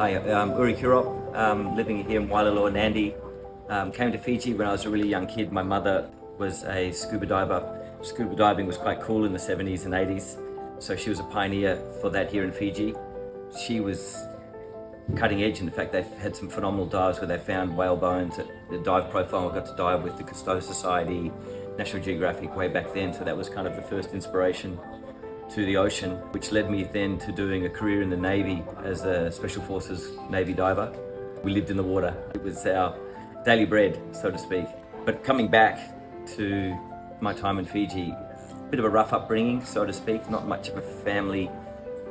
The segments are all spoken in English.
Hi, I'm Uri Kurop, living here in Wailaloa, Nadi. Came to Fiji when I was a really young kid. My mother was a scuba diver. Scuba diving was quite cool in the 70s and 80s, so she was a pioneer for that here in Fiji. She was cutting edge in the fact they had some phenomenal dives where they found whale bones at the dive profile. I got to dive with the Cousteau Society, National Geographic way back then, so that was kind of the first inspiration to the ocean, which led me then to doing a career in the Navy as a Special Forces Navy diver. We lived in the water. It was our daily bread, so to speak. But coming back to my time in Fiji, a bit of a rough upbringing, so to speak, not much of a family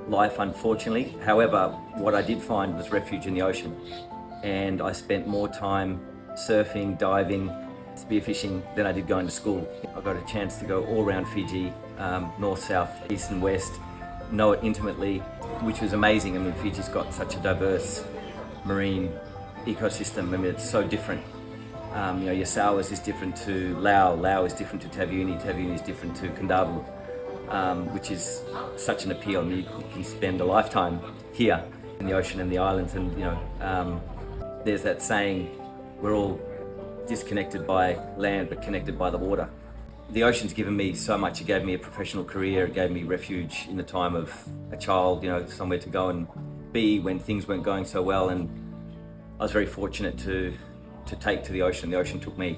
life, unfortunately. However, what I did find was refuge in the ocean. And I spent more time surfing, diving, spearfishing than I did going to school. I got a chance to go all around Fiji, north, south, east and west, know it intimately, which was amazing. I mean, Fiji's got such a diverse marine ecosystem. I mean, it's so different. Yasawas is different to Lao, Lao is different to Taveuni, Taveuni is different to Kondavu, which is such an appeal. I mean, you can spend a lifetime here in the ocean and the islands, and there's that saying, we're all disconnected by land but connected by the water. The ocean's given me so much. It gave me a professional career, it gave me refuge in the time of a child, somewhere to go and be when things weren't going so well, and I was very fortunate to take to the ocean. The ocean took me,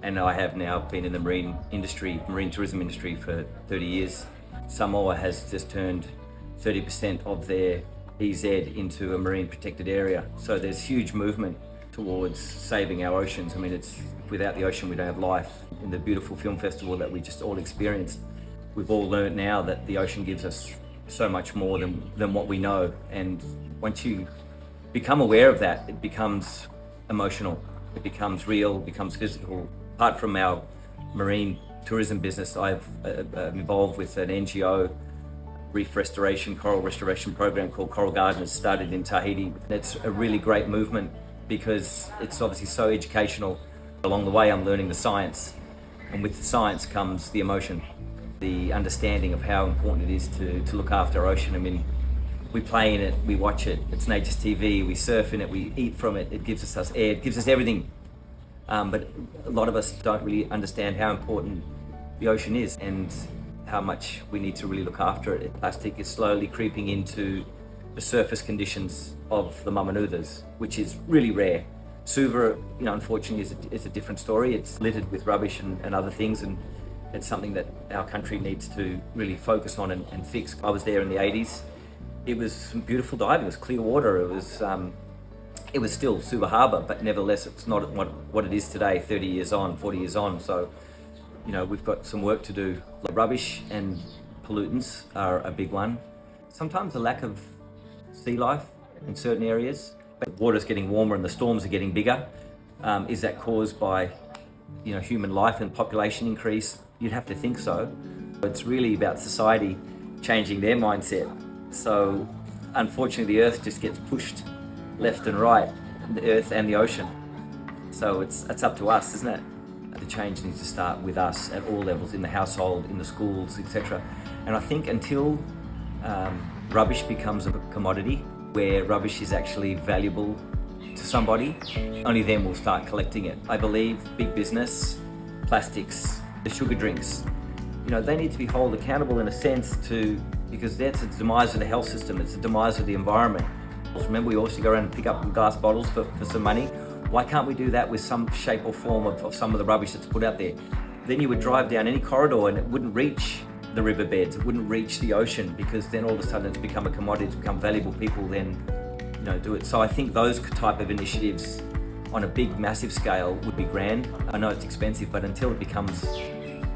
and I have now been in the marine tourism industry for 30 years. Samoa has just turned 30% of their EZ into a marine protected area, so there's huge movement towards saving our oceans. I mean, without the ocean we don't have life. In the beautiful film festival that we just all experienced, we've all learned now that the ocean gives us so much more than what we know, and once you become aware of that, it becomes emotional, it becomes real, it becomes physical. Apart from our marine tourism business, I'm involved with an NGO reef restoration, coral restoration program called Coral Gardeners, started in Tahiti. It's a really great movement because it's obviously so educational. Along the way I'm learning the science, and with the science comes the emotion, the understanding of how important it is to look after our ocean. I mean, we play in it, we watch it, it's nature's TV, we surf in it, we eat from it, it gives us air, it gives us everything. But a lot of us don't really understand how important the ocean is and how much we need to really look after it. Plastic is slowly creeping into the surface conditions of the Mamanuthas, which is really rare. Suva, unfortunately is a different story. It's littered with rubbish and other things, and it's something that our country needs to really focus on and fix. I was there in the 80s. It was some beautiful diving, it was clear water, it was still Suva Harbour, but nevertheless it's not what it is today, 30 years on, 40 years on. So, we've got some work to do. Rubbish and pollutants are a big one. Sometimes the lack of sea life in certain areas. The water's getting warmer and the storms are getting bigger. Is that caused by human life and population increase? You'd have to think so. It's really about society changing their mindset. So unfortunately the earth just gets pushed left and right, the earth and the ocean. So it's up to us, isn't it? The change needs to start with us at all levels, in the household, in the schools, etc. And I think until rubbish becomes a commodity, where rubbish is actually valuable to somebody, only then we'll start collecting it. I believe big business, plastics, the sugar drinks, they need to be held accountable in a sense because that's the demise of the health system, it's the demise of the environment. Remember, we also go around and pick up glass bottles for some money. Why can't we do that with some shape or form of some of the rubbish that's put out there? Then you would drive down any corridor and it wouldn't reach the riverbeds, it wouldn't reach the ocean, because then all of a sudden it's become a commodity, it's become valuable. People then do it. So I think those type of initiatives on a big, massive scale would be grand. I know it's expensive, but until it becomes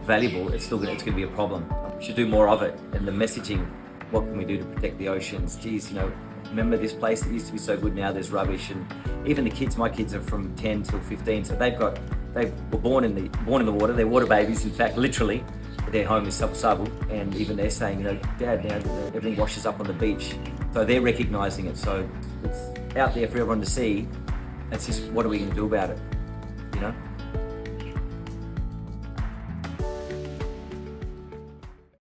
valuable, it's going to be a problem. We should do more of it. And the messaging, what can we do to protect the oceans? Geez, remember this place that used to be so good, now there's rubbish. And even the kids, my kids are from 10 till 15, so they were born in the water, they're water babies, in fact, literally. Their home is Sabu, and even they're saying, Dad, now everything washes up on the beach. So they're recognising it. So it's out there for everyone to see. It's just, what are we going to do about it?